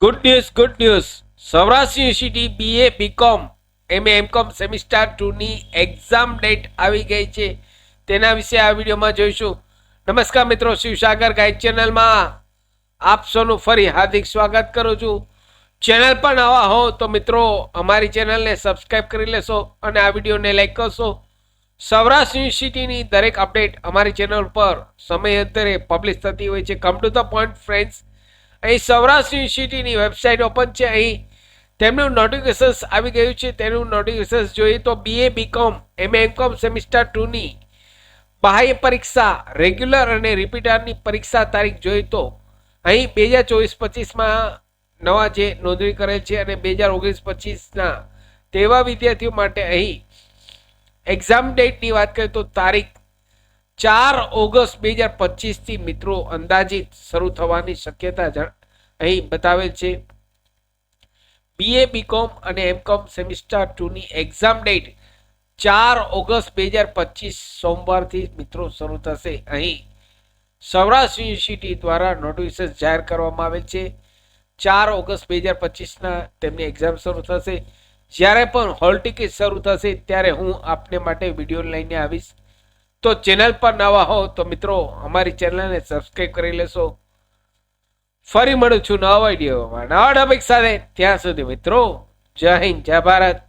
Good news Saurashtra university BA BCom MA MCom semester 2 ની exam date આવી ગઈ છે. તેના વિશે આ વિડીયોમાં જોઈશું. નમસ્કાર મિત્રો, શિવસાગર ગાઈડ ચેનલમાં આપ સૌનું ફરી હાર્દિક સ્વાગત કરું છું. ચેનલ પર નવા હો તો મિત્રો અમારી ચેનલને સબસ્ક્રાઈબ કરી લેશો અને આ વિડીયોને લાઈક કરશો. સૌરાષ્ટ્ર યુનિવર્સિટીની દરેક અપડેટ અમારી ચેનલ પર સમયાંતરે પબ્લિશ થતી હોય છે. Come to the point friends, અહીં સૌરાષ્ટ્ર યુનિવર્સિટીની વેબસાઇટ ઓપન છે. અહીં તેમનું નોટિફિકેશન આવી ગયું છે. તેનું નોટિફિકેશન જોઈએ તો BA BCom MA MCom semester 2 ની બાહ્ય પરીક્ષા રેગ્યુલર અને રિપીટરની પરીક્ષા તારીખ જોઈએ તો અહીં 2024-25માં નવા જે નોંધણી કરેલ છે અને 2019-25ના તેવા વિદ્યાર્થીઓ માટે અહીં એક્ઝામ ડેટની વાત કરીએ તો તારીખ 4 ઓગસ્ટ 2025 થી મિત્રો અંદાજિત શરૂ થવાની શક્યતા અહીં બતાવેલ છે. BA BCom અને MCom સેમિસ્ટર 2 ની એક્ઝામ ડેટ 4 ઓગસ્ટ 2025 સોમવારથી મિત્રો શરૂ થશે. અહીં સૌરાષ્ટ્ર યુનિવર્સિટી દ્વારા નોટિફિકેશન જાહેર કરવામાં આવેલ છે. 4 ઓગસ્ટ 2025ના તેમની એક્ઝામ શરૂ થશે. જ્યારે પણ હોલ ટિકિટ શરૂ થશે ત્યારે હું આપને માટે વિડીયો લઈને આવીશ. તો ચેનલ પર નવા હો તો મિત્રો અમારી ચેનલને સબસ્ક્રાઈબ કરી લેશો. ફરી મળું છું નવા વિડીયોમાં નવા ટોપિક સાથે. ત્યાં સુધી મિત્રો જય હિન્દ, જય ભારત.